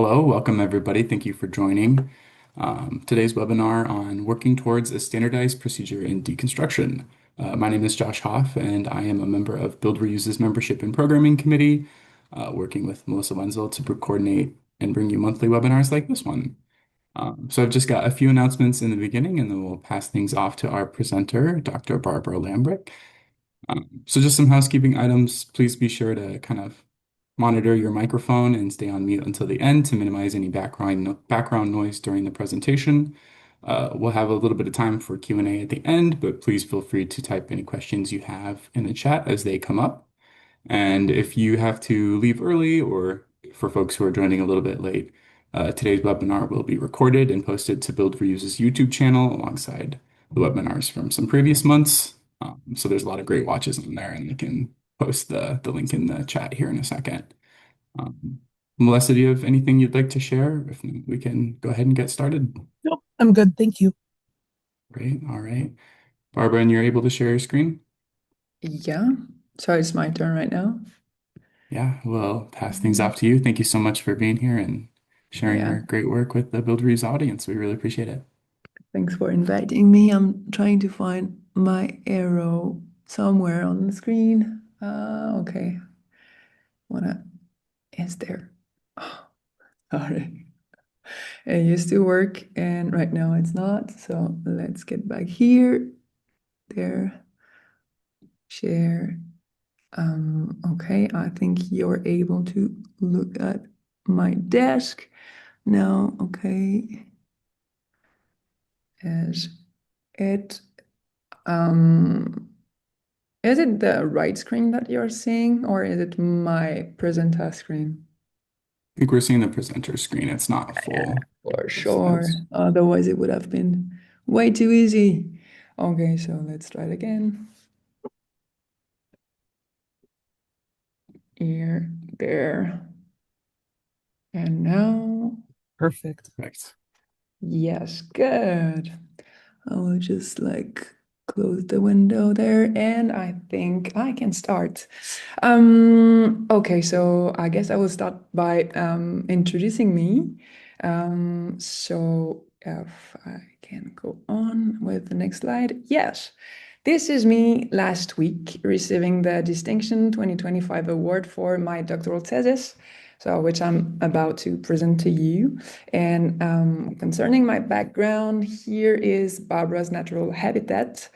Hello, welcome everybody. Thank you for joining today's webinar on working towards a standardized procedure in deconstruction. My name is Josh Hoff, and I am a member of Build Reuse's membership and programming committee, working with Melissa Wenzel to coordinate and bring you monthly webinars like this one. So I've just got a few announcements in the beginning, and then we'll pass things off to our presenter, Dr. Barbara Lambrick. So just some housekeeping items. Please be sure to kind of monitor your microphone and stay on mute until the end to minimize any background noise during the presentation. We'll have a little bit of time for Q&A at the end, but please feel free to type any questions you have in the chat as they come up. And if you have to leave early or for folks who are joining a little bit late, today's webinar will be recorded and posted to Build Reuse's YouTube channel alongside the webinars from some previous months. So there's a lot of great watches on there, and you can post the link in the chat here in a second. Melissa, do you have anything you'd like to share? If not, we can go ahead and get started. Nope, I'm good. Thank you. Great. All right. Barbara, and you're able to share your screen? Yeah, so it's my turn right now. Yeah, we'll pass things off to you. Thank you so much for being here and sharing Yeah, your great work with the Build Reuse audience. We really appreciate it. thanks for inviting me. I'm trying to find my arrow somewhere on the screen. Okay. Wanna, is there? Oh, sorry. It used to work and right now it's not. So let's get back here. There. Share. Okay, I think you're able to look at my desk now. Okay. As it Um, is it the right screen that you're seeing, or is it my presenter screen? I think we're seeing the presenter screen. It's not full. For Full sure. size. Otherwise, it would have been way too easy. Okay, so let's try it again. Here, there, and now. Perfect. Perfect. Yes, good. I will just close the window there, and I think I can start. Okay, so I guess I will start by introducing me. So if I can go on with the next slide. Yes, this is me last week receiving the Distinction 2025 award for my doctoral thesis, so which I'm about to present to you. And concerning my background, here is Barbara's natural habitat.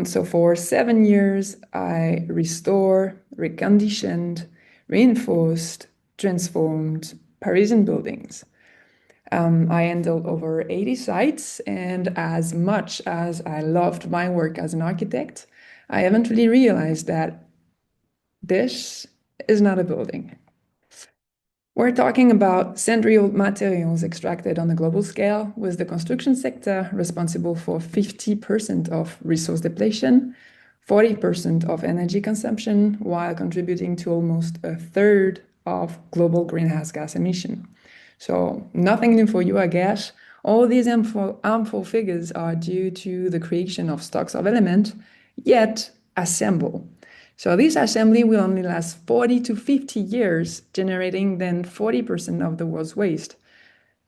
So for 7 years, I restore, reconditioned, reinforced, transformed Parisian buildings. I handled over 80 sites, and as much as I loved my work as an architect, I eventually realized that this is not a building. We're talking about century-old materials extracted on a global scale, with the construction sector responsible for 50% of resource depletion, 40% of energy consumption, while contributing to almost a third of global greenhouse gas emission. So nothing new for you, I guess. All these harmful figures are due to the creation of stocks of elements, yet assemble. So this assembly will only last 40 to 50 years, generating then 40% of the world's waste.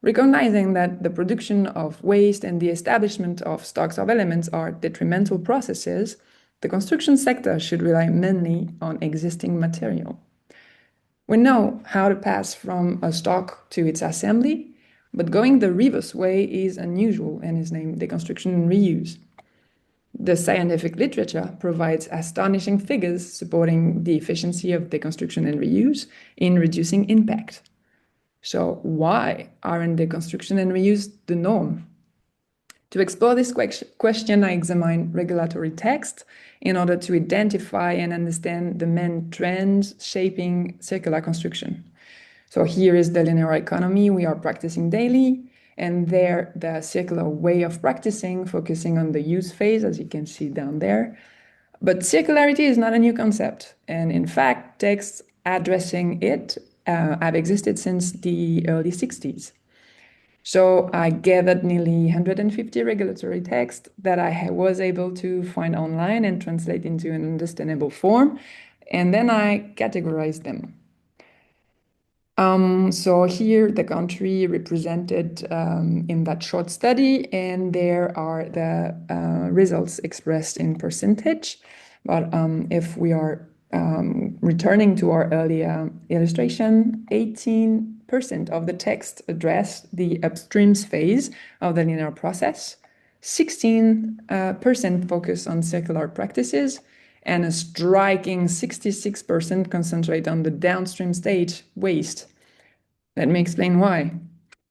Recognizing that the production of waste and the establishment of stocks of elements are detrimental processes, the construction sector should rely mainly on existing material. We know how to pass from a stock to its assembly, but going the reverse way is unusual and is named deconstruction and reuse. The scientific literature provides astonishing figures supporting the efficiency of deconstruction and reuse in reducing impact. So why aren't deconstruction and reuse the norm? To explore this question, I examined regulatory text in order to identify and understand the main trends shaping circular construction. So here is the linear economy we are practicing daily, and there the circular way of practicing, focusing on the use phase, as you can see down there. But circularity is not a new concept, and in fact, texts addressing it have existed since the early 60s. So I gathered nearly 150 regulatory texts that I was able to find online and translate into an understandable form, and then I categorized them. So here the country represented in that short study, and there are the results expressed in percentage. But if we are returning to our earlier illustration, 18% of the text addressed the upstreams phase of the linear process, 16% focus on circular practices, and a striking 66% concentrate on the downstream stage, waste. Let me explain why.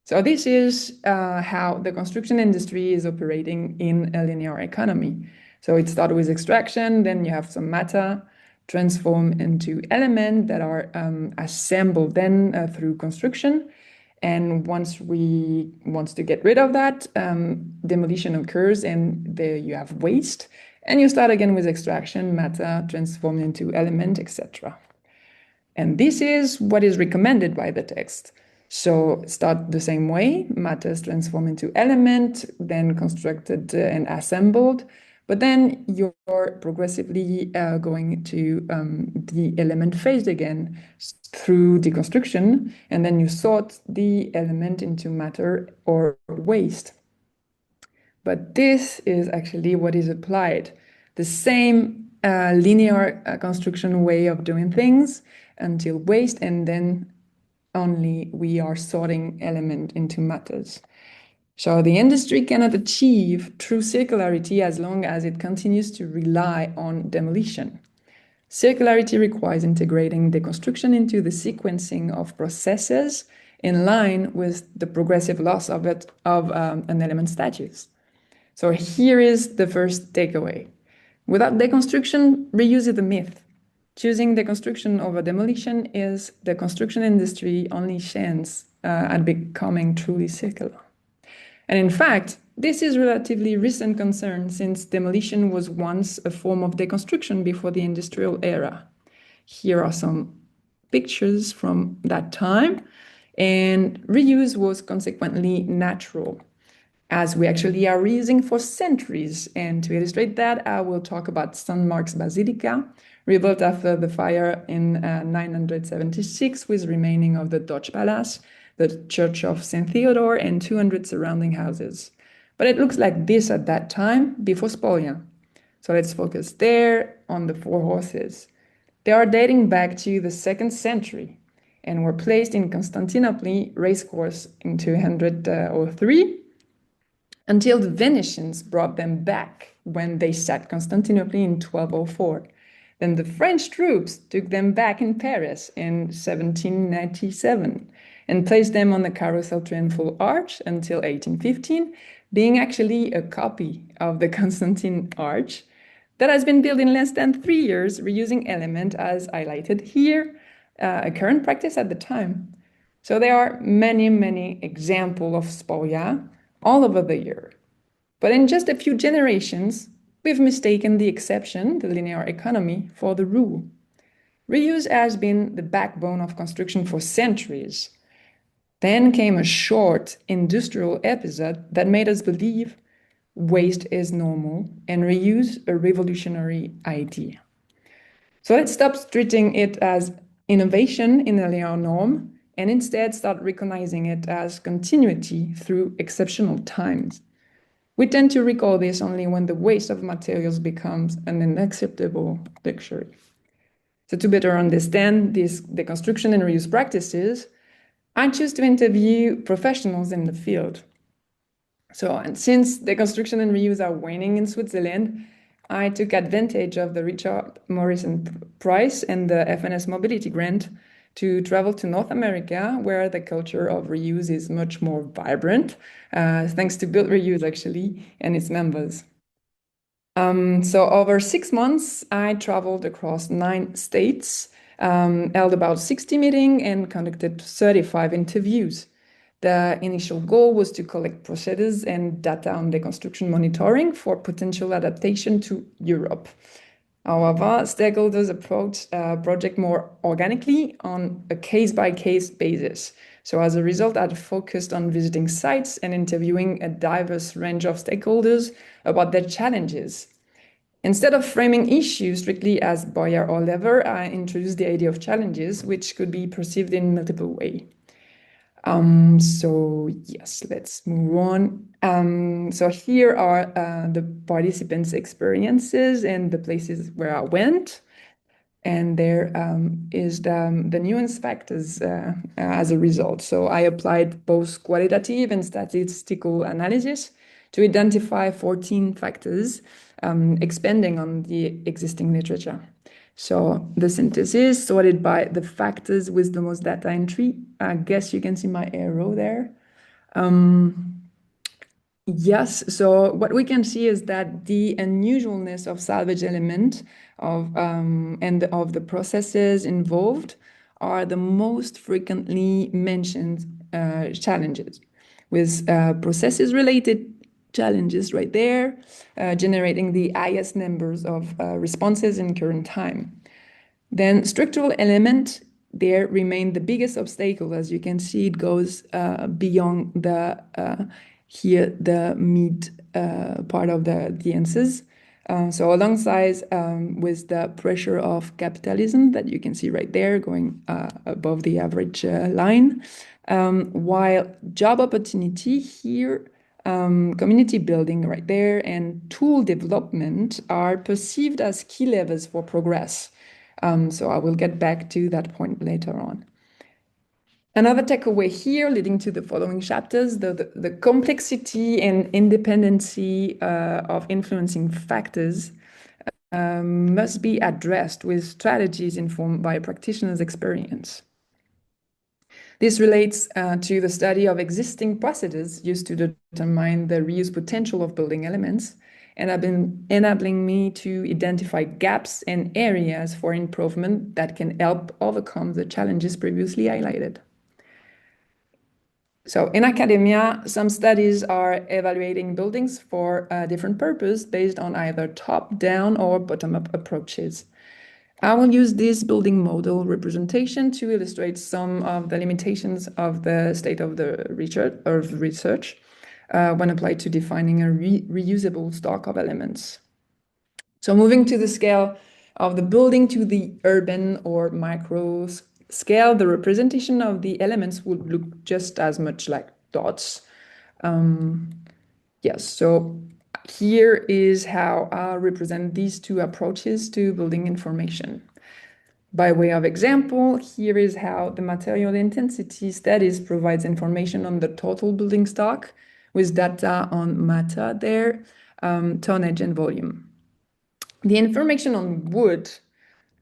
So this is how the construction industry is operating in a linear economy. So it starts with extraction, then you have some matter transformed into elements that are assembled then through construction. And once we want to get rid of that, demolition occurs and there you have waste. And you start again with extraction, matter transformed into element, etc. And this is what is recommended by the text. So start the same way, matter is transformed into element, then constructed and assembled. But then you're progressively going to the element phase again through deconstruction, and then you sort the element into matter or waste. But this is actually what is applied. The same linear construction way of doing things until waste, and then only we are sorting element into matters. So the industry cannot achieve true circularity as long as it continues to rely on demolition. Circularity requires integrating deconstruction into the sequencing of processes in line with the progressive loss of an element status. So here is the first takeaway. Without deconstruction, reuse is a myth. Choosing deconstruction over demolition is the construction industry's only chance at becoming truly circular. And in fact, this is relatively recent concern since demolition was once a form of deconstruction before the industrial era. Here are some pictures from that time, and reuse was consequently natural, as we actually are reusing for centuries. And to illustrate that, I will talk about St. Mark's Basilica, rebuilt after the fire in 976 with remaining of the Dutch Palace, the Church of St. Theodore, and 200 surrounding houses. But it looks like this at that time, before Spolia. So let's focus there on the four horses. They are dating back to the 2nd century and were placed in Constantinople racecourse in 203 until the Venetians brought them back when they sacked Constantinople in 1204. Then the French troops took them back in Paris in 1797 and placed them on the Carousel Triumphal Arch until 1815, being actually a copy of the Constantine Arch that has been built in less than 3 years, reusing element as highlighted here, a current practice at the time. So there are many, many examples of spolia all over the year. But in just a few generations, we've mistaken the exception, the linear economy, for the rule. Reuse has been the backbone of construction for centuries. Then came a short industrial episode that made us believe waste is normal and reuse a revolutionary idea. So let's stop treating it as innovation in a linear norm and instead start recognizing it as continuity through exceptional times. We tend to recall this only when the waste of materials becomes an unacceptable luxury. So to better understand these deconstruction and reuse practices, I choose to interview professionals in the field. So, and since deconstruction and reuse are waning in Switzerland, I took advantage of the Richard Morrison Prize and the FNS Mobility Grant to travel to North America, where the culture of reuse is much more vibrant, thanks to Build Reuse actually and its members. So over 6 months, I traveled across 9 states, held about 60 meetings and conducted 35 interviews. The initial goal was to collect procedures and data on deconstruction monitoring for potential adaptation to Europe. However, stakeholders approached the project more organically on a case-by-case basis. So as a result, I focused on visiting sites and interviewing a diverse range of stakeholders about their challenges. Instead of framing issues strictly as buyer or lever, I introduced the idea of challenges, which could be perceived in multiple ways. So yes, let's move on. So here are the participants' experiences and the places where I went. And there is the nuance factors as a result. So I applied both qualitative and statistical analysis to identify 14 factors, expanding on the existing literature. So the synthesis sorted by the factors with the most data entry. I guess you can see my arrow there. Yes, so what we can see is that the unusualness of salvage element and of the processes involved are the most frequently mentioned challenges, with processes related challenges right there, generating the highest numbers of responses in current time. Then structural element there remain the biggest obstacle. As you can see, it goes beyond here the mid part of the answers. So alongside with the pressure of capitalism that you can see right there going above the average line, while job opportunity here, community building right there, and tool development are perceived as key levers for progress. So I will get back to that point later on. Another takeaway here, leading to the following chapters, the complexity and independency of influencing factors must be addressed with strategies informed by a practitioner's experience. This relates to the study of existing processes used to determine the reuse potential of building elements, and have been enabling me to identify gaps and areas for improvement that can help overcome the challenges previously highlighted. So in academia, some studies are evaluating buildings for a different purpose based on either top-down or bottom-up approaches. I will use this building model representation to illustrate some of the limitations of the state of the research when applied to defining a reusable stock of elements. So moving to the scale of the building to the urban or micro scale, the representation of the elements would look just as much like dots. Yes, so here is how I represent these two approaches to building information. By way of example, here is how the material intensity studies provides information on the total building stock with data on matter there, tonnage and volume. The information on wood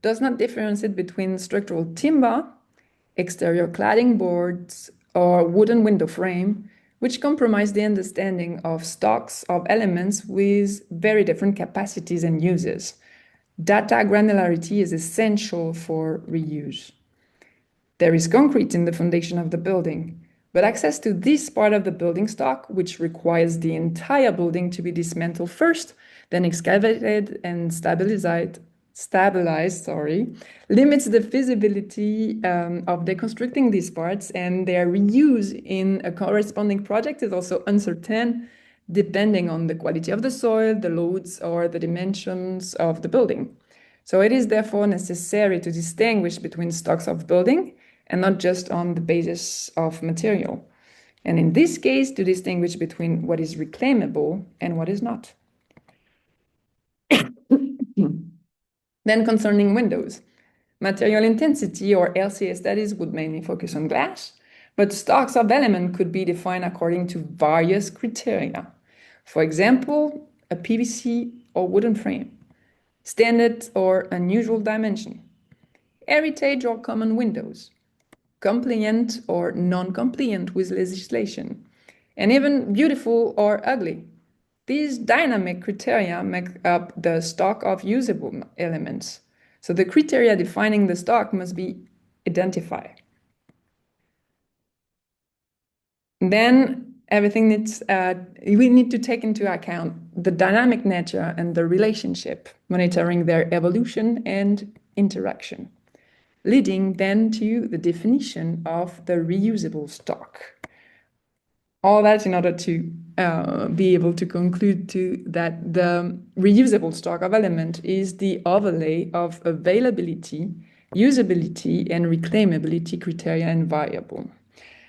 does not differentiate between structural timber, exterior cladding boards, or wooden window frame, which compromise the understanding of stocks of elements with very different capacities and uses. Data granularity is essential for reuse. There is concrete in the foundation of the building, but access to this part of the building stock, which requires the entire building to be dismantled first, then excavated and stabilized, limits the feasibility of deconstructing these parts, and their reuse in a corresponding project is also uncertain, depending on the quality of the soil, the loads, or the dimensions of the building. So it is therefore necessary to distinguish between stocks of building and not just on the basis of material. And in this case, to distinguish between what is reclaimable and what is not. Then concerning windows, material intensity or LCA studies would mainly focus on glass, but stocks of element could be defined according to various criteria. For example, a PVC or wooden frame, standard or unusual dimension, heritage or common windows, compliant or non-compliant with legislation, and even beautiful or ugly. These dynamic criteria make up the stock of usable elements. So the criteria defining the stock must be identified. Then everything needs, we need to take into account the dynamic nature and the relationship, monitoring their evolution and interaction, leading then to the definition of the reusable stock. All that in order to be able to conclude to that the reusable stock of element is the overlay of availability, usability, and reclaimability criteria and variable.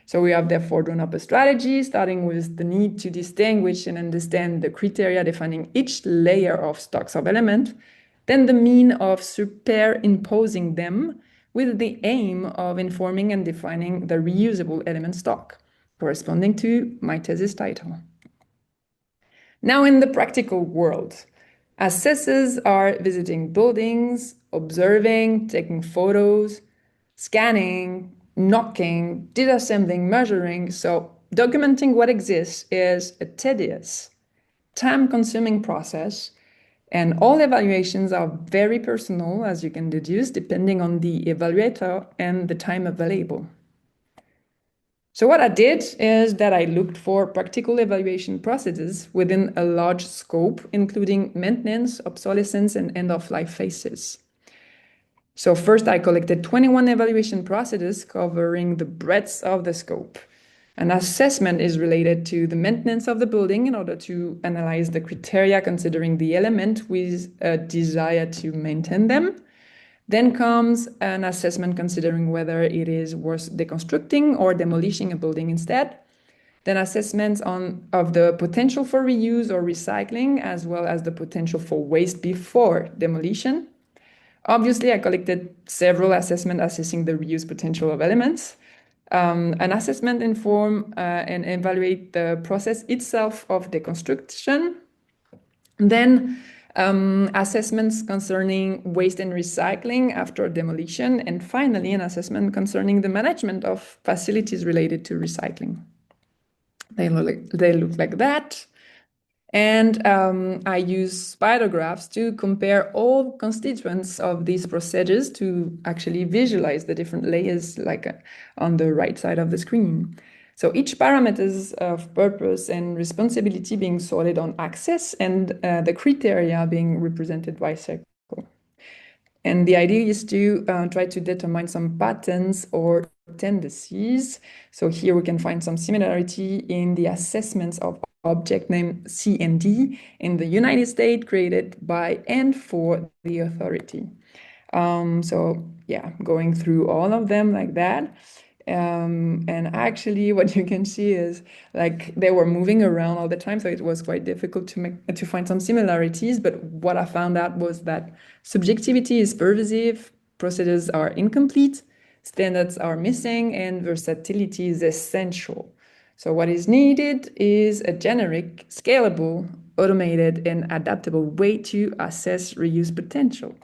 So we have therefore drawn up a strategy starting with the need to distinguish and understand the criteria defining each layer of stocks of element, then the mean of superimposing them with the aim of informing and defining the reusable element stock, corresponding to my thesis title. Now in the practical world, assessors are visiting buildings, observing, taking photos, scanning, knocking, disassembling, measuring. So documenting what exists is a tedious, time-consuming process, and all evaluations are very personal, as you can deduce, depending on the evaluator and the time available. So what I did is that I looked for practical evaluation processes within a large scope, including maintenance, obsolescence, and end-of-life phases. So first I collected 21 evaluation processes covering the breadth of the scope. An assessment is related to the maintenance of the building in order to analyze the criteria considering the element with a desire to maintain them. Then comes an assessment considering whether it is worth deconstructing or demolishing a building instead. Then assessments of the potential for reuse or recycling, as well as the potential for waste before demolition. Obviously, I collected several assessments assessing the reuse potential of elements. An assessment inform and evaluate the process itself of deconstruction. Then assessments concerning waste and recycling after demolition. And finally, an assessment concerning the management of facilities related to recycling. They look like that. And I use spider-graphs to compare all constituents of these procedures to actually visualize the different layers like on the right side of the screen. So each parameters of purpose and responsibility being sorted on axis and the criteria being represented by circle. And the idea is to try to determine some patterns or tendencies. So here we can find some similarity in the assessments of object named C and D in the United States created by and for the authority. So yeah, going through all of them like that. And actually what you can see is like they were moving around all the time, so it was quite difficult to find some similarities. But what I found out was that subjectivity is pervasive, procedures are incomplete, standards are missing, and versatility is essential. So what is needed is a generic, scalable, automated, and adaptable way to assess reuse potential.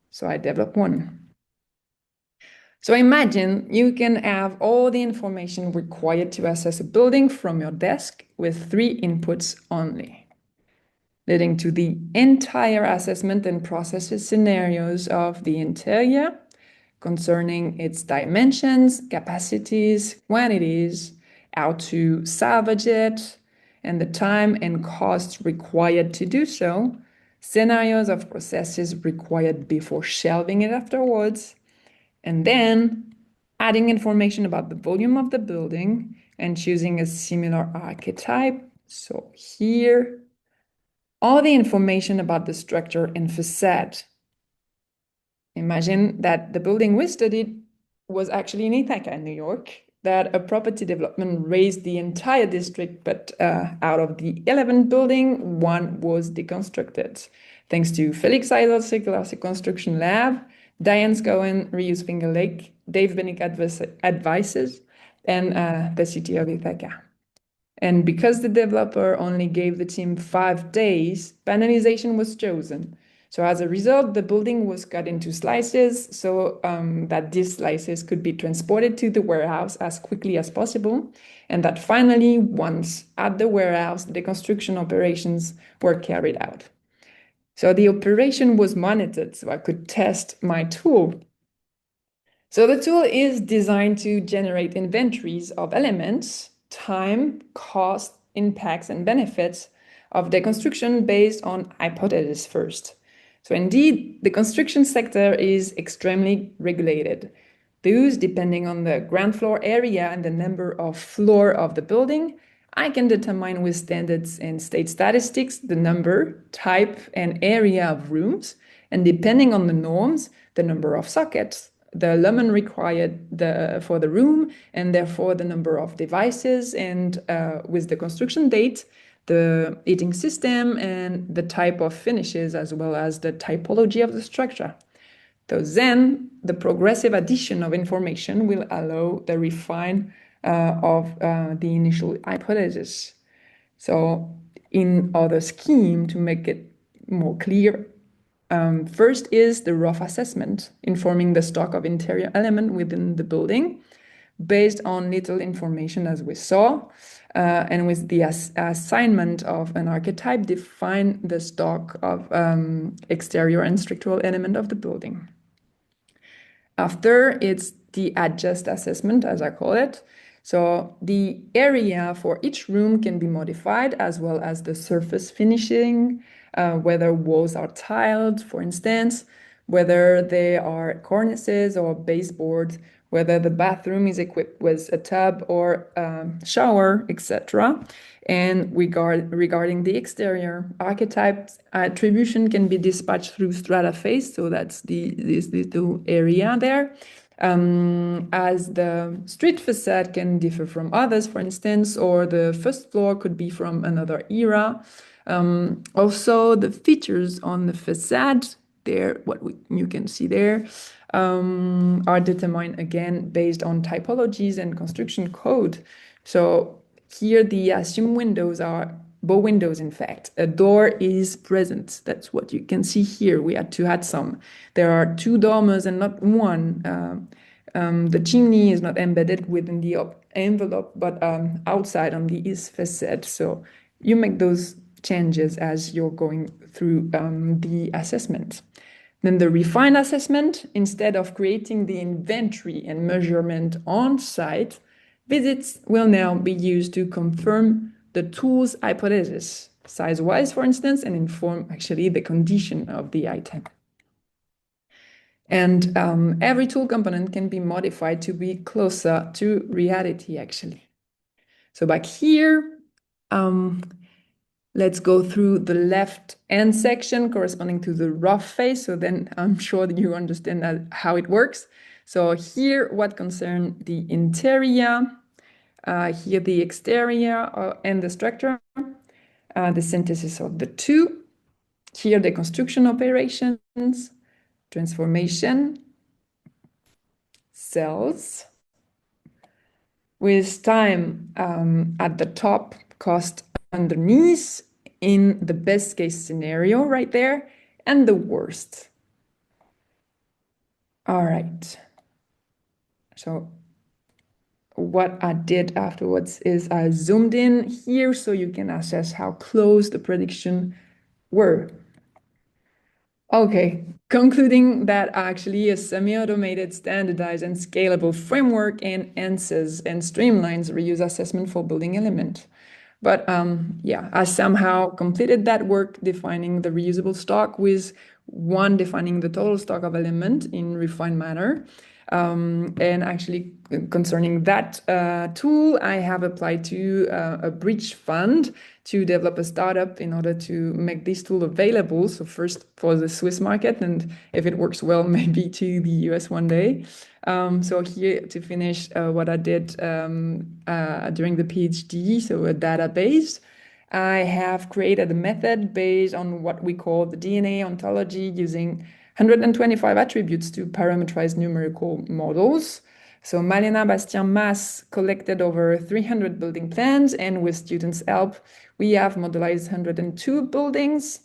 So I developed one. So imagine you can have all the information required to assess a building from your desk with 3 inputs only, leading to the entire assessment and processes scenarios of the interior concerning its dimensions, capacities, quantities, how to salvage it, and the time and cost required to do so, scenarios of processes required before shelving it afterwards, and then adding information about the volume of the building and choosing a similar archetype. So here, all the information about the structure and facade. Imagine that the building we studied was actually in Ithaca, New York, that a property development raised the entire district, but out of the 11 building, 1 was deconstructed. Thanks to Felix Heisel Circular Construction Lab, Diane's Cohen Reuse Finger Lake, Dave Benick Advices, and the City of Ithaca. And because the developer only gave the team 5 days, panelization was chosen. So as a result, the building was cut into slices so that these slices could be transported to the warehouse as quickly as possible. And that finally, once at the warehouse, the construction operations were carried out. So the operation was monitored so I could test my tool. So the tool is designed to generate inventories of elements, time, cost, impacts, and benefits of the construction based on hypothesis first. So indeed, the construction sector is extremely regulated. Thus, depending on the ground floor area and the number of floor of the building, I can determine with standards and state statistics the number, type, and area of rooms, and depending on the norms, the number of sockets, the lumen required for the room, and therefore the number of devices, and with the construction date, the heating system, and the type of finishes, as well as the typology of the structure. So then the progressive addition of information will allow the refine of the initial hypothesis. So in other scheme, to make it more clear, first is the rough assessment, informing the stock of interior element within the building based on little information as we saw, and with the assignment of an archetype, define the stock of exterior and structural element of the building. After, it's the adjust assessment, as I call it. So the area for each room can be modified, as well as the surface finishing, whether walls are tiled, for instance, whether they are cornices or baseboards, whether the bathroom is equipped with a tub or shower, etc. And regarding the exterior archetypes, attribution can be dispatched through strata face, so that's this little area there. As the street facade can differ from others, for instance, or the first floor could be from another era. Also, the features on the facade, there, you can see there, are determined again based on typologies and construction code. So here the assumed windows are bow windows, in fact. A door is present. That's what you can see here. We had to add some. There are two dormers and not one. The chimney is not embedded within the envelope, but outside on the east facade. So you make those changes as you're going through the assessment. Then the refined assessment, instead of creating the inventory and measurement on site, visits will now be used to confirm the tool's hypothesis, size-wise, for instance, and inform actually the condition of the item. And every tool component can be modified to be closer to reality, actually. So back here, let's go through the left end section corresponding to the rough face. So then I'm sure that you understand how it works. So here, what concerns the interior, here the exterior and the structure, the synthesis of the two. Here the construction operations, transformation, cells. With time at the top, cost underneath in the best case scenario right there, and the worst. All right. So what I did afterwards is I zoomed in here so you can assess how close the prediction were. Okay, concluding that actually a semi-automated, standardized, and scalable framework enhances and streamlines reuse assessment for building element. But yeah, I somehow completed that work defining the reusable stock with one defining the total stock of element in refined manner. And actually concerning that tool, I have applied to a bridge fund to develop a startup in order to make this tool available. So first for the Swiss market, and if it works well, maybe to the US one day. So here to finish what I did during the PhD, so a database. I have created a method based on what we call the DNA ontology using 125 attributes to parameterize numerical models. So Malena Bastien-Mas collected over 300 building plans, and with students' help, we have modelized 102 buildings.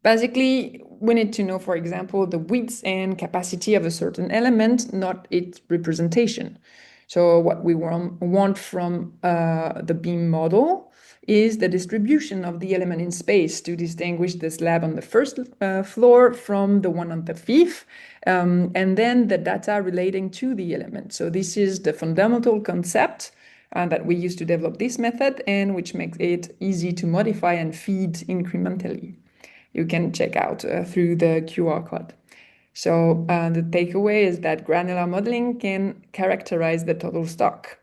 Basically, we need to know, for example, the width and capacity of a certain element, not its representation. So what we want from the beam model is the distribution of the element in space to distinguish the slab on the first floor from the one on the fifth, and then the data relating to the element. So this is the fundamental concept that we use to develop this method, and which makes it easy to modify and feed incrementally. You can check out through the QR code. So the takeaway is that granular modeling can characterize the total stock.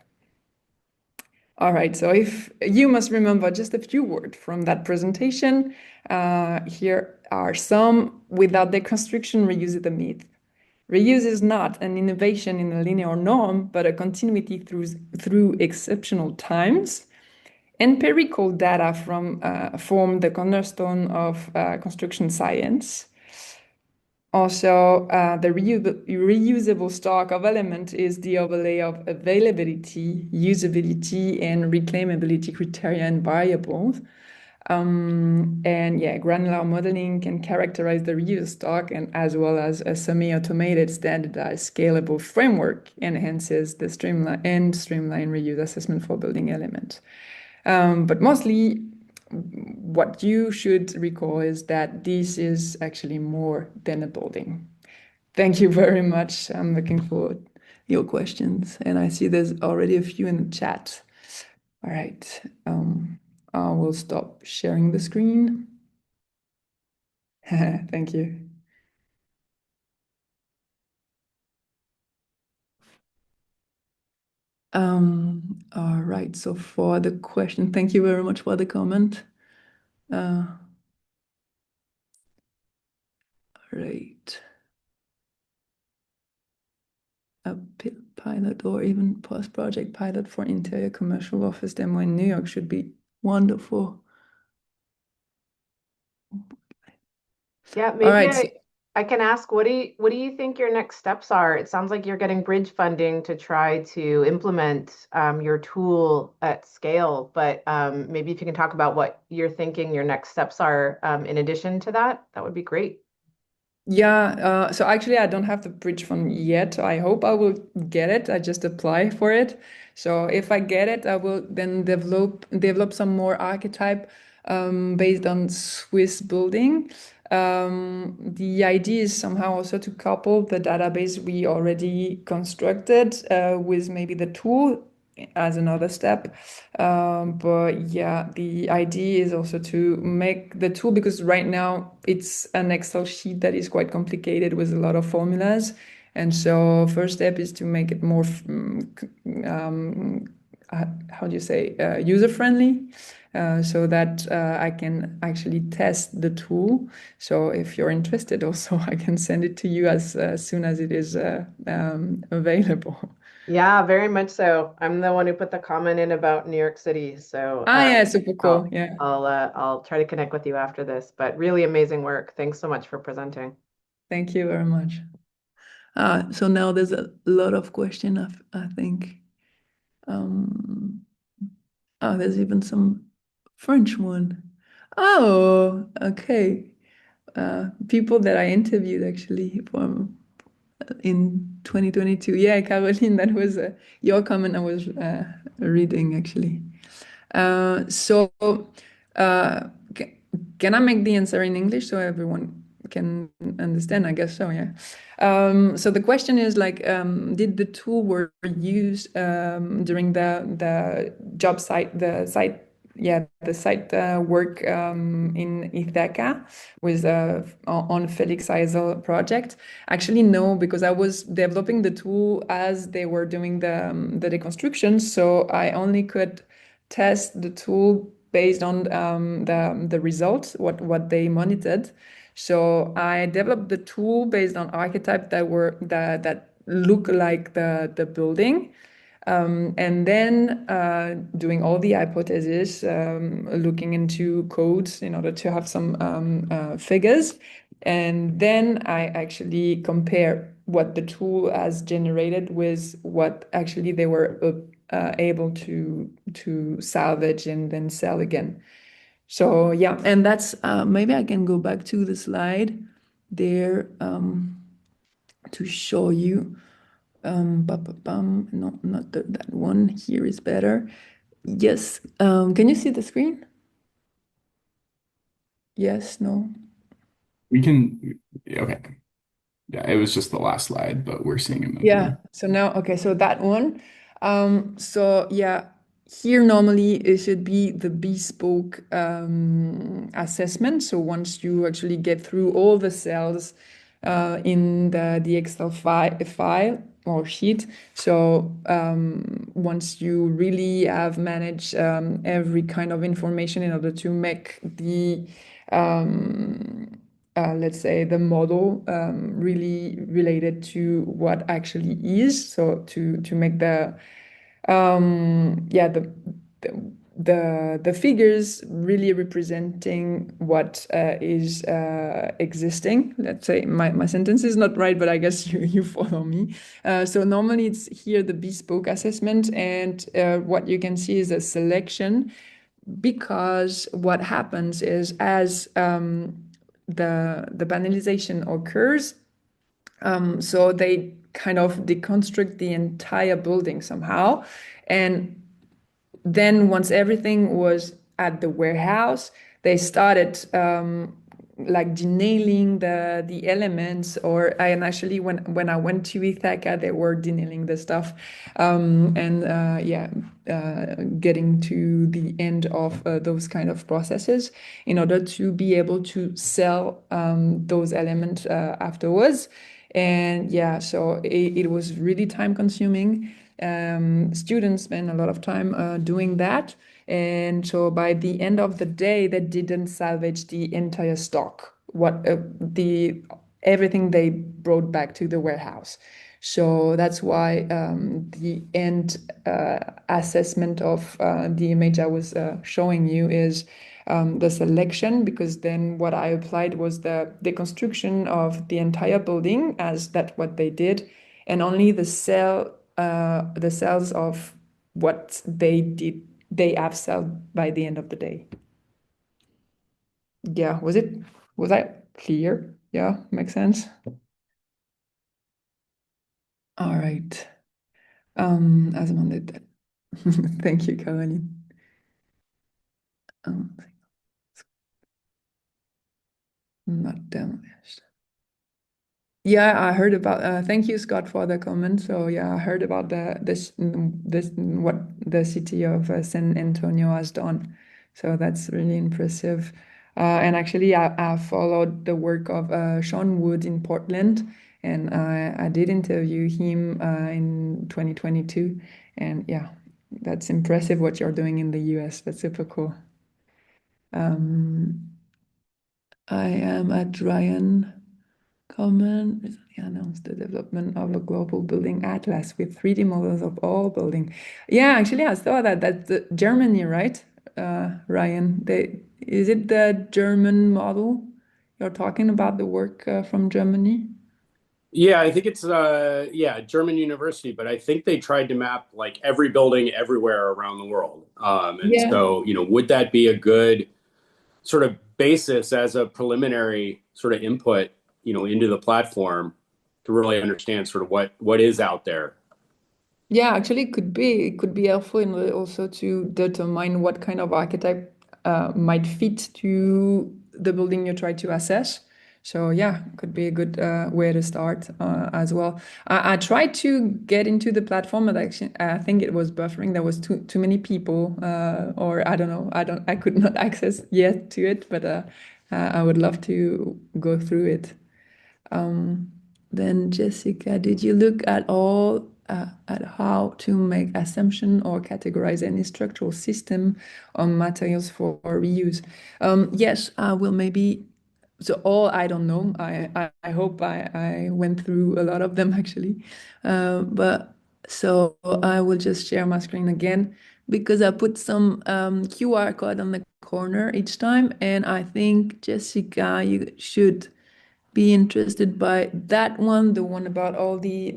All right, so if you must remember just a few words from that presentation, here are some. Without deconstruction, reuse is a myth. Reuse is not an innovation in a linear norm, but a continuity through exceptional times. Empirical data form the cornerstone of construction science. Also, the reusable stock of element is the overlay of availability, usability, and reclaimability criteria and variables. And yeah, granular modeling can characterize the reuse stock, and as well as a semi-automated, standardized, scalable framework enhances the streamline reuse assessment for building elements. But mostly, what you should recall is that this is actually more than a building. Thank you very much. I'm looking forward to your questions, and I see there's already a few in the chat. All right, I will stop sharing the screen. Thank you. All right, so for the question, thank you very much for the comment. All right. A pilot or even post-project pilot for interior commercial office demo in New York should be wonderful. Yeah, All maybe right, so I can ask, what do you think your next steps are? It sounds like you're getting bridge funding to try to implement your tool at scale, but maybe if you can talk about what you're thinking your next steps are in addition to that, that would be great. yeah, so actually I don't have the bridge fund yet. I hope I will get it. I just apply for it. So if I get it, I will then develop some more archetype based on Swiss building. The idea is somehow also to couple the database we already constructed with maybe the tool as another step. But yeah, the idea is also to make the tool, because right now it's an Excel sheet that is quite complicated with a lot of formulas. And so first step is to make it more, how do you say, user-friendly, so that I can actually test the tool. So if you're interested also, I can send it to you as soon as it is available. Yeah, very much so. I'm the one who put the comment in about New York City, so Yeah, super cool. I'll Yeah. I'll try to connect with you after this. But really amazing work. Thanks so much for presenting. Thank you very much. So now there's a lot of question, I think. Um, there's even some French one. Oh, okay. People that I interviewed actually from in 2022. Yeah, Caroline, that was your comment I was reading actually. So, can I make the answer in English so everyone can understand? I guess so, yeah. So the question is like, did the tool were used during the job site, the site work in Ithaca with on Felix Heisel project? Actually, no, because I was developing the tool as they were doing the deconstruction, so I only could test the tool based on the results, what they monitored. So I developed the tool based on archetypes that look like the building. And then doing all the hypotheses, looking into codes in order to have some figures. And then I actually compare what the tool has generated with what actually they were able to salvage and then sell again. So yeah, and that's maybe I can go back to the slide there to show you. No, not that one. Here is better. Yes. Can you see the screen? Yes, no. We can, okay. Yeah, it was just the last slide, but we're seeing it Yeah. moving. So now, okay, so that one. So yeah, here normally it should be the bespoke assessment. So once you actually get through all the cells in the Excel file, or sheet. So once you really have managed every kind of information in order to make the let's say the model really related to what actually is. So to make the yeah the figures really representing what is existing. Let's say my sentence is not right, but I guess you follow me. So normally it's here the bespoke assessment, and what you can see is a selection, because what happens is as the panelization occurs, so they kind of deconstruct the entire building somehow, and then once everything was at the warehouse, they started like denailing the elements. Or and actually when I went to Ithaca, they were denailing the stuff, and yeah, getting to the end of those kind of processes in order to be able to sell those elements afterwards. And yeah, so it was really time consuming. Students spend a lot of time doing that. And so by the end of the day, they didn't salvage the entire stock, what the everything they brought back to the warehouse. So that's why the end assessment of the image I was showing you is the selection, because then what I applied was the deconstruction of the entire building, as that's what they did, and only the cells of what they have sold by the end of the day. Yeah, was that clear? Yeah, makes sense. All right. As amended then. Thank you, Caroline. Um, not demolished. Yeah, I heard about. Thank you, Scott, for the comment. So yeah, I heard about this what the city of San Antonio has done. So that's really impressive. And actually, I followed the work of Sean Wood in Portland, and I did interview him in 2022. And yeah, that's impressive what you're doing in the US. That's super cool. Um, I am at Ryan. Common recently announced the development of a global building atlas with 3D models of all building. Yeah, actually, I saw that. That's Germany, right? Ryan, is it the German model? You're talking about the work from Germany? Yeah, I think it's yeah, German university, but I think they tried to map like every building everywhere around the world. And Yeah. so, would that be a good sort of basis as a preliminary sort of input, into the platform to really understand sort of what is out there? Yeah, actually, it could be helpful in also to determine what kind of archetype might fit to the building you try to assess. So yeah, could be a good way to start as well. I tried to get into the platform, but actually, I think it was buffering. There was too many people, or I don't know. I could not access yet to it, but I would love to go through it. Then Jessica, did you look at all at how to make assumption or categorize any structural system on materials for reuse? Yes, I will maybe. So all I don't know. I hope I went through a lot of them actually, but so I will just share my screen again because I put some QR code on the corner each time, and I think Jessica, you should be interested by that one, the one about all the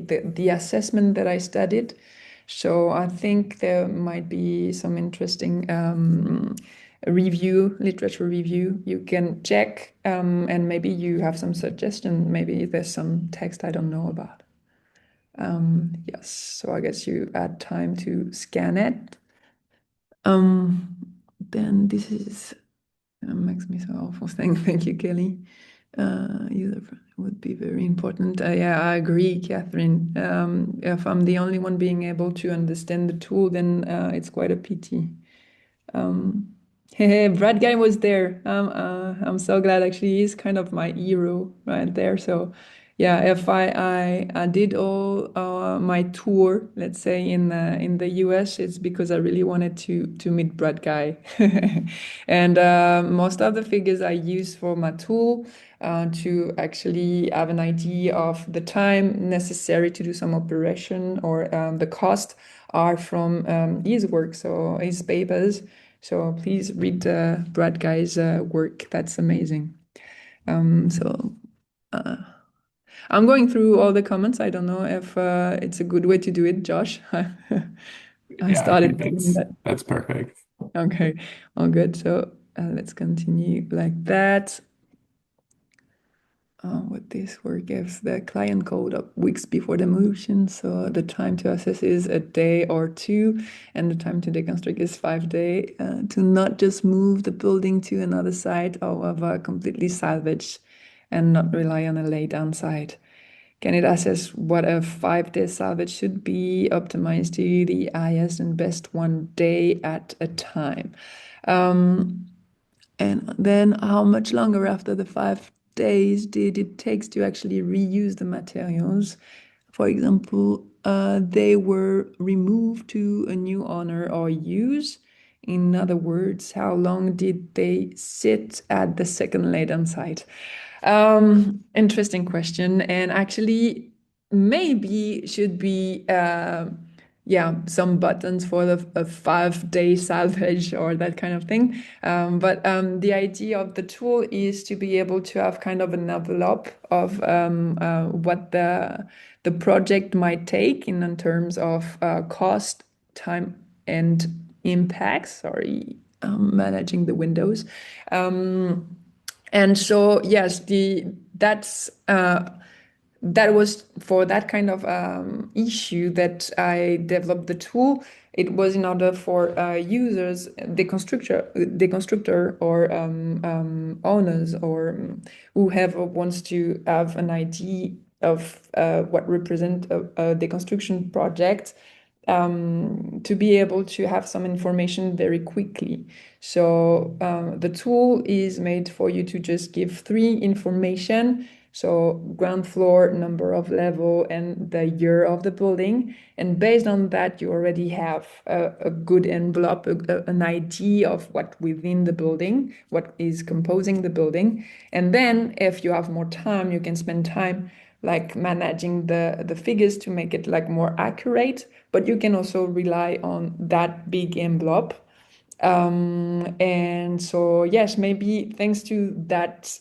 assessment that I studied. So I think there might be some interesting literature review you can check, and maybe you have some suggestion. Maybe there's some text I don't know about. Yes, so I guess you add time to scan it. Then this is makes me so awful. Thank you, Kelly. User would be very important. Yeah, I agree, Catherine. If I'm the only one being able to understand the tool, then it's quite a pity. Hey, Brad guy was there. I'm so glad. Actually, he's kind of my hero right there. So Yeah, if I did all my tour, let's say in the US, it's because I really wanted to meet Brad Guy, and most of the figures I use for my tool to actually have an idea of the time necessary to do some operation or the cost are from his work, so his papers. So please read Brad Guy's work. That's amazing. So. I'm going through all the comments. I don't know if it's a good way to do it, Josh. I Yeah, I think started doing that. that's perfect. Okay, all good. So let's continue like that. What this work gives the client code up weeks before the motion. So the time to assess is a day or two, and the time to deconstruct is 5 days. To not just move the building to another site, however, completely salvage and not rely on a laydown site. Can it assess what a 5 day salvage should be, optimized to the highest and best 1 day at a time? And then how much longer after the 5 days did it take to actually reuse the materials? For example, they were removed to a new owner or use. In other words, how long did they sit at the second laydown site? Interesting question. And actually, maybe should be yeah, some buttons for the a 5 day salvage or that kind of thing. But the idea of the tool is to be able to have kind of an envelope of what the project might take in terms of cost, time, and impacts. Sorry, managing the windows. And so yes, the that's that was for that kind of issue that I developed the tool. It was in order for users, deconstructor or owners or whoever wants to have an idea of what represent a deconstruction project, to be able to have some information very quickly. So the tool is made for you to just give three information. So ground floor, number of level, and the year of the building. And based on that, you already have a good envelope, an idea of what within the building, what is composing the building. And then if you have more time, you can spend time like managing the figures to make it like more accurate, but you can also rely on that big envelope. And so, yes, maybe thanks to that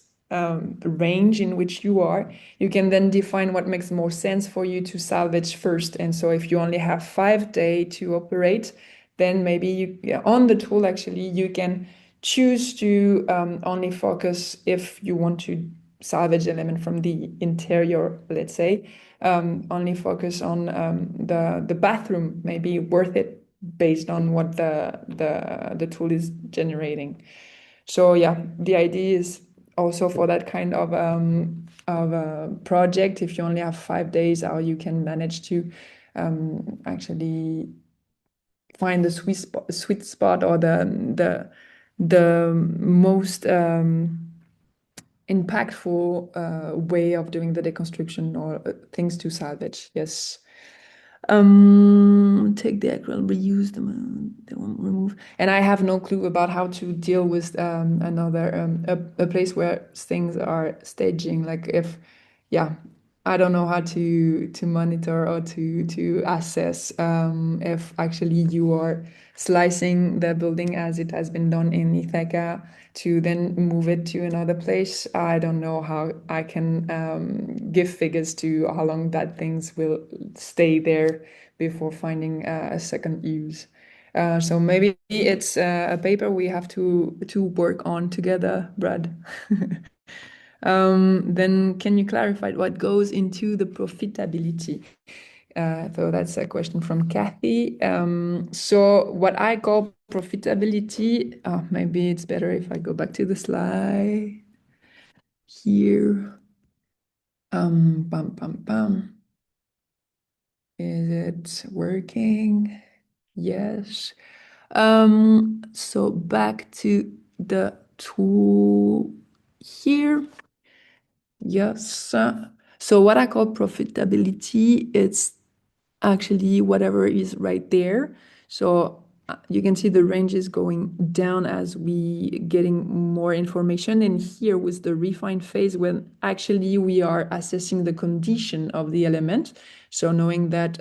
range in which you are, you can then define what makes more sense for you to salvage first. And so, if you only have 5 days to operate, then maybe you, yeah, on the tool, actually, you can choose to only focus if you want to salvage element from the interior, let's say, only focus on the bathroom, maybe worth it based on what the tool is generating. So yeah, the idea is also for that kind of a project, if you only have 5 days, how you can manage to actually find the sweet spot or the most impactful way of doing the deconstruction or things to salvage. Yes. Take the acrylic, reuse them, they won't remove. And I have no clue about how to deal with another a place where things are staging. Like if, yeah, I don't know how to monitor or to assess if actually you are slicing the building as it has been done in Ithaca to then move it to another place. I don't know how I can give figures to how long that things will stay there before finding a second use. So maybe it's a paper we have to work on together, Brad. Then can you clarify what goes into the profitability? So that's a question from Kathy. So what I call profitability, maybe it's better if I go back to the slide here. Bum, bum, bum. Is it working? Yes. So back to the tool here. Yes. So what I call profitability, it's actually whatever is right there. So you can see the range is going down as we getting more information. And here with the refine phase, when actually we are assessing the condition of the element. So knowing that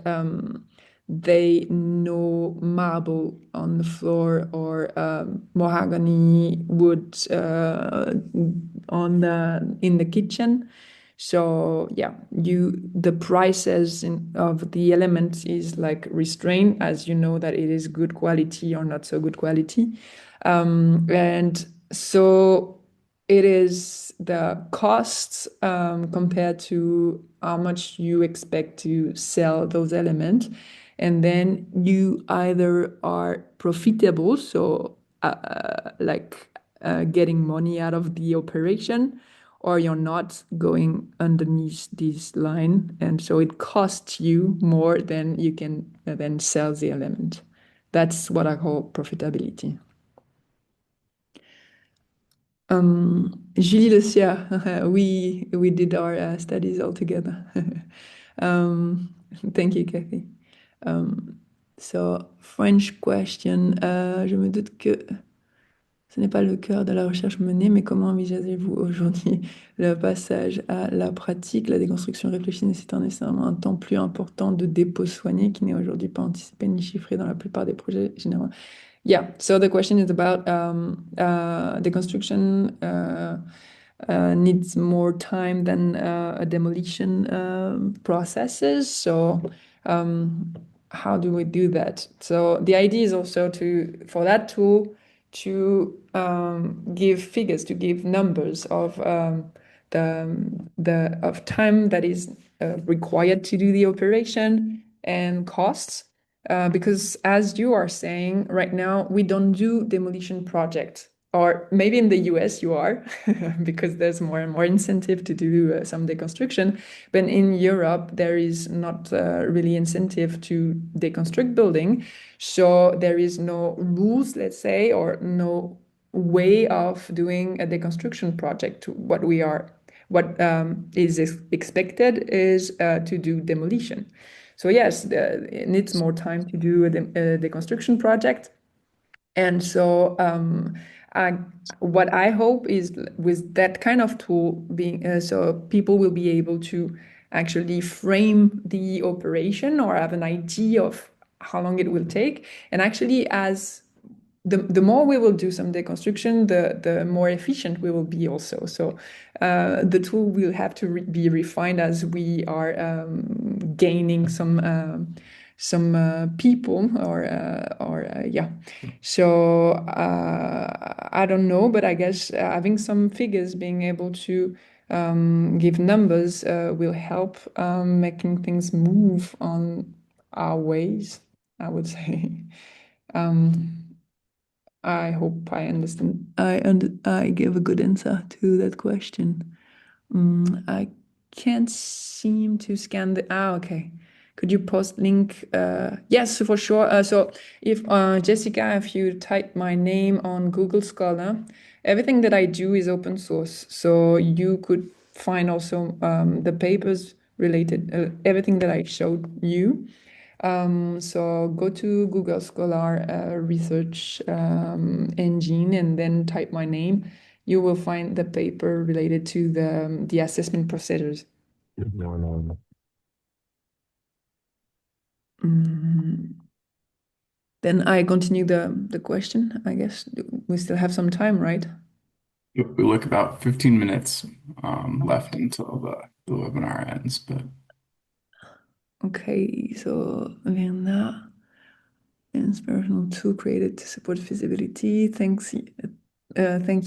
they no marble on the floor or mahogany wood in the kitchen. So yeah, the prices of the element is like restrained as you know that it is good quality or not so good quality. And so it is the costs compared to how much you expect to sell those elements. And then you either are profitable, so getting money out of the operation, or you're not going underneath this line. And so it costs you more than you can then sell the element. That's what I call profitability. Julie Lucia, we did our studies all together. Thank you, Kathy. So, French question. Je me doute que ce n'est pas le cœur de la recherche menée, mais comment envisagez-vous aujourd'hui le passage à la pratique? La déconstruction réfléchie nécessitant nécessairement un temps plus important de dépôt soigné qui n'est aujourd'hui pas anticipé ni chiffré dans la plupart des projets généraux. Yeah, so the question is about deconstruction needs more time than a demolition processes. So how do we do that? So the idea is also for that tool to give figures, to give numbers of the time that is required to do the operation and costs. Because as you are saying right now, we don't do demolition projects. Or maybe in the US you are, because there's more and more incentive to do some deconstruction. But in Europe, there is not really incentive to deconstruct building. So there is no rules, let's say, or no way of doing a deconstruction project. What is expected is to do demolition. So yes, it needs more time to do a deconstruction project. And so what I hope is with that kind of tool being, so people will be able to actually frame the operation or have an idea of how long it will take. And actually, as the more we will do some deconstruction, the more efficient we will be also. So the tool will have to be refined as we are gaining some people or yeah. So I don't know, but I guess having some figures, being able to give numbers will help making things move on our ways, I would say. I hope I understand. I gave a good answer to that question. I can't seem to scan the. Okay. Could you post link? Yes, for sure. So if Jessica, if you type my name on Google Scholar, everything that I do is open source. So you could find also the papers related, everything that I showed you. So go to Google Scholar research engine and then type my name. You will find the paper related to the assessment procedures. Then I continue the question, I guess. We still have some time, right? We look about 15 minutes left until the webinar ends, but Okay, so Vienna, inspirational tool created to support feasibility. Thank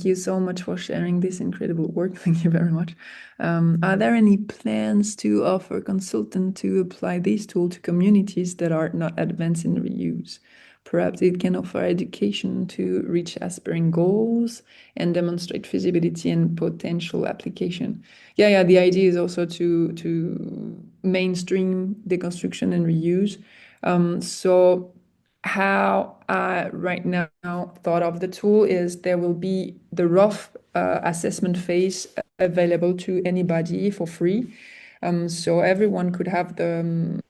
you so much for sharing this incredible work. Thank you very much. Are there any plans to offer consultant to apply this tool to communities that are not advanced in reuse? Perhaps it can offer education to reach aspiring goals and demonstrate feasibility and potential application. Yeah. The idea is also to mainstream deconstruction and reuse. So how I right now thought of the tool is there will be the rough assessment phase available to anybody for free. So everyone could have the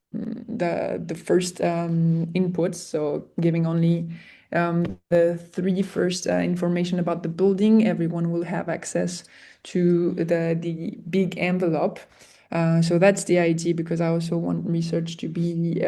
first inputs, so giving only the three first information about the building. Everyone will have access to the big envelope. So that's the idea, because I also want research to be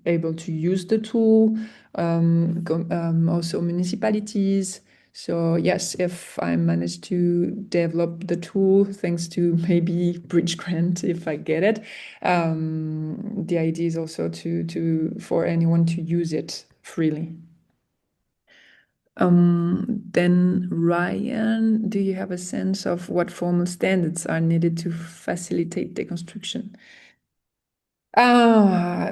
able to use the tool, also municipalities. So yes, if I manage to develop the tool, thanks to maybe Bridge Grant, if I get it, the idea is also to for anyone to use it freely. Then Ryan, do you have a sense of what formal standards are needed to facilitate deconstruction?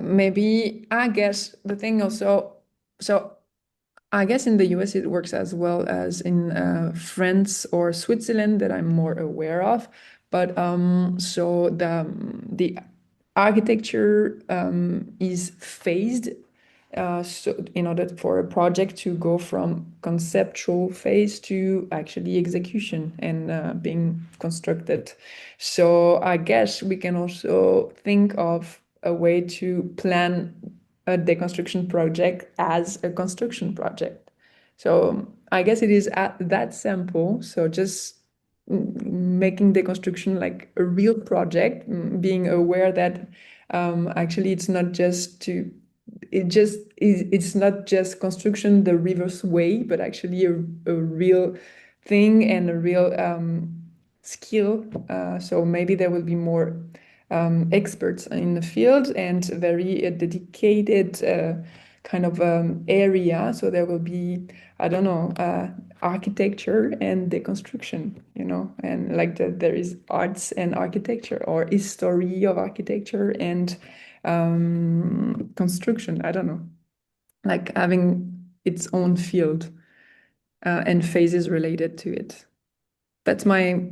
Maybe I guess the thing also, so I guess in the US it works as well as in France or Switzerland that I'm more aware of. But so the architecture is phased. So in order for a project to go from conceptual phase to actually execution and being constructed. So I guess we can also think of a way to plan a deconstruction project as a construction project. So I guess it is at that simple. So just making deconstruction like a real project, being aware that actually it's not just to it's not just construction the reverse way, but actually a real thing and a real skill. So maybe there will be more experts in the field and very dedicated kind of area. So there will be, I don't know, architecture and deconstruction, and like there is arts and architecture, or history of architecture and construction. I don't know, like having its own field and phases related to it. That's my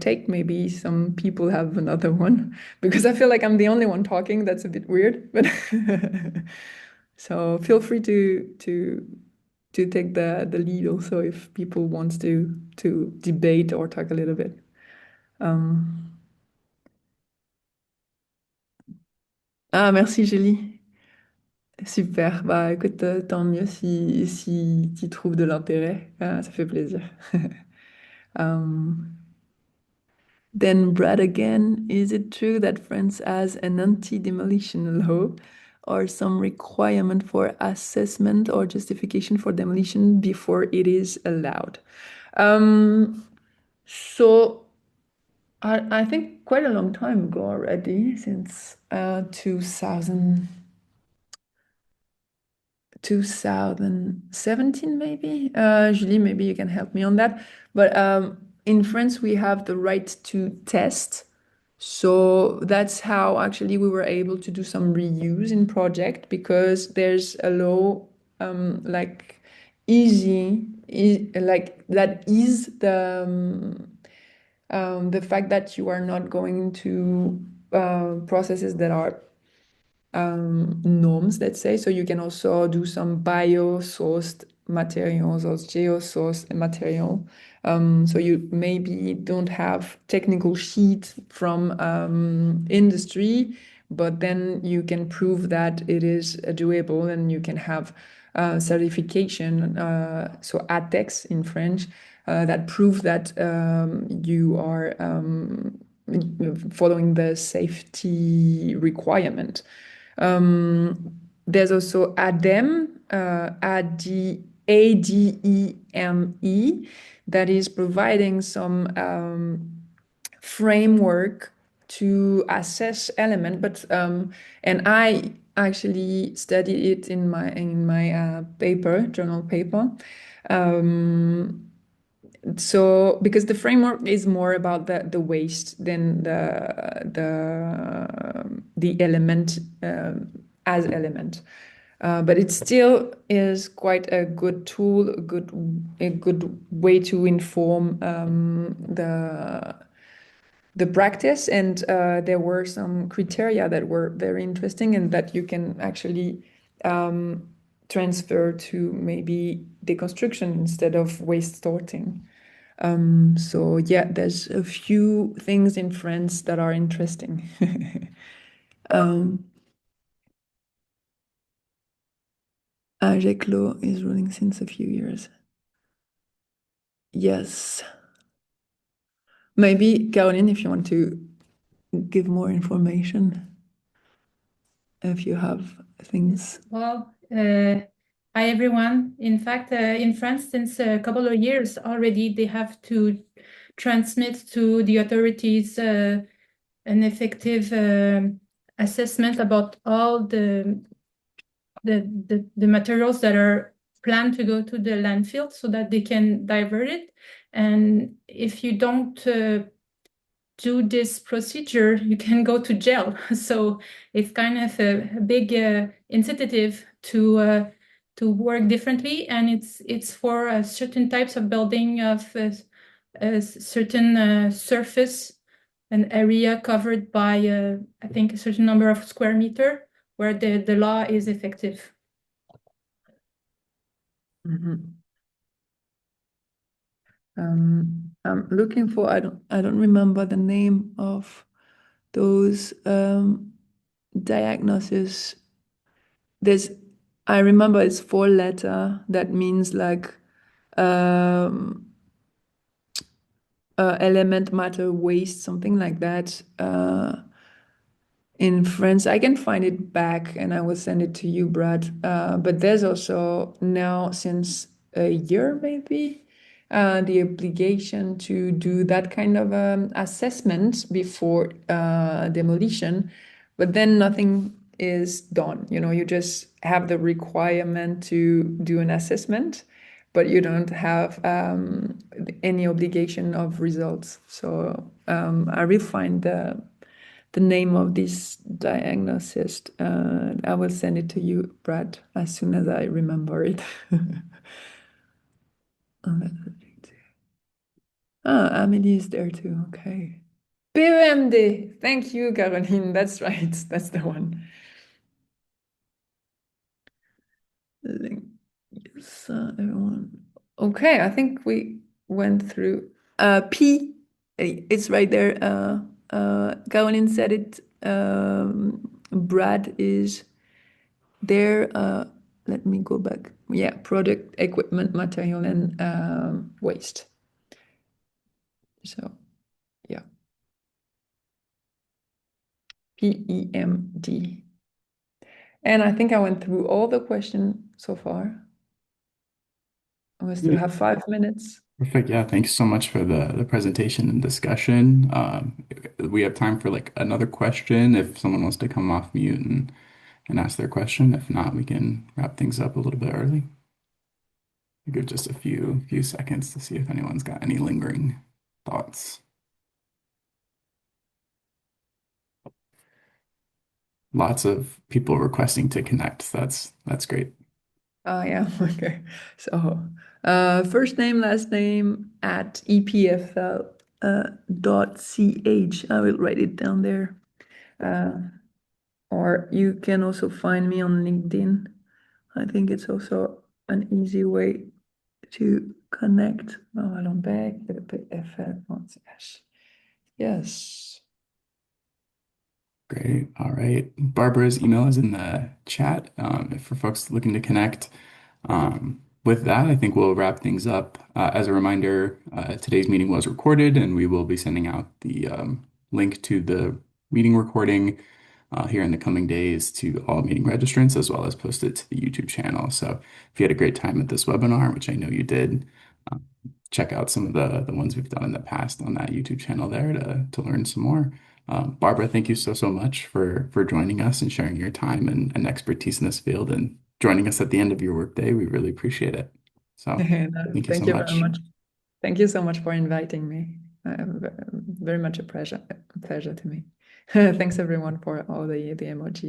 take. Maybe some people have another one because I feel like I'm the only one talking. That's a bit weird, but so feel free to take the lead also if people wants to debate or talk a little bit. Ah, merci Julie. Super. Bah écoute, tant mieux si tu trouves de l'intérêt. Ah, ça fait plaisir. Then Brad again, is it true that France has an anti-demolition law or some requirement for assessment or justification for demolition before it is allowed? So I think quite a long time ago already, since 2017 maybe. Julie, maybe you can help me on that. But in France, we have the right to test. So that's how actually we were able to do some reuse in project, because there's a law like like that is the fact that you are not going to processes that are norms, let's say. So you can also do some bio-sourced materials or geo-sourced material. So you maybe don't have technical sheet from industry, but then you can prove that it is doable, and you can have certification, so ATEX in French, that prove that you are following the safety requirement. There's also ADEME, ADEME, that is providing some framework to assess element, but and I actually studied it in my journal paper. So because the framework is more about the waste than the element as element, but it still is quite a good tool, a good way to inform the practice. And there were some criteria that were very interesting and that you can actually transfer to maybe deconstruction instead of waste sorting. So yeah, there's a few things in France that are interesting. Ajeklo is ruling since a few years. Yes. Maybe, Caroline, if you want to give more information, if you have things. Well, hi everyone. In fact, in France, since a couple of years already, they have to transmit to the authorities an effective assessment about all the materials that are planned to go to the landfill so that they can divert it. And if you don't do this procedure, you can go to jail. So it's kind of a big incentive to work differently, and it's for certain types of building of a certain surface, an area covered by I think a certain number of square meter where the law is effective. I'm looking for, I don't remember the name of those diagnoses. I remember it's 4 letter that means like element, matter, waste, something like that. In France, I can find it back and I will send it to you, Brad. But there's also now, since a year maybe, the obligation to do that kind of assessment before demolition, but then nothing is done. You just have the requirement to do an assessment, but you don't have any obligation of results. So I will find the name of this diagnosis. I will send it to you, Brad, as soon as I remember it. Amelie is there too. Okay. PEMD. Thank you, Caroline. That's right. That's the one. Yes, everyone. Okay, I think we went through P. It's right there. Caroline said it. Brad is there. Let me go back. Yeah, product, equipment, material, and waste. So, yeah. PEMD. And I think I went through all the questions so far. We still have 5 minutes. Perfect. Yeah, thanks so much for the presentation and discussion. We have time for like another question if someone wants to come off mute and ask their question. If not, we can wrap things up a little bit early. Give just a few seconds to see if anyone's got any lingering thoughts. Lots of people requesting to connect. That's great. Oh, yeah. Okay. So, first name, last name at EPFL .ch. I will write it down there. Or you can also find me on LinkedIn. I think it's also an easy way to connect. Oh, allons back. Yes. Great. All right. Barbara's email is in the chat for folks looking to connect. With that, I think we'll wrap things up. As a reminder, today's meeting was recorded, and we will be sending out the link to the meeting recording here in the coming days to all meeting registrants, as well as post it to the YouTube channel. So if you had a great time at this webinar, which I know you did, check out some of the ones we've done in the past on that YouTube channel there to learn some more. Barbara, thank you so much for joining us and sharing your time and expertise in this field and joining us at the end of your workday. We really appreciate it. So thank you so Thank you much. very much. Thank you so much for inviting me. Very much a pleasure to me. Thanks everyone for all the emojis.